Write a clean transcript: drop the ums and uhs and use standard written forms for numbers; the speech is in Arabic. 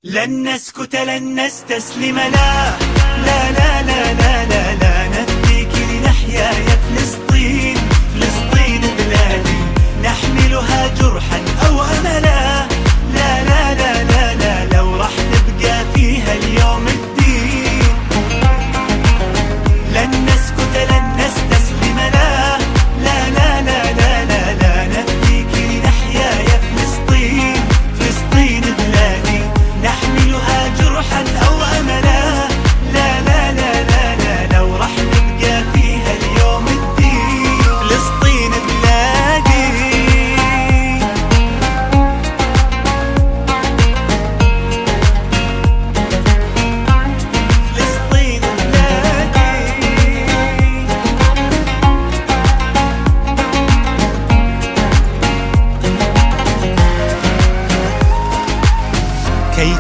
لن نسكت لن نستسلم لا لا لا لا لا لا, لا نفديك لنحيا يا فلسطين. فلسطين بلادي نحملها جرحا أو أملا.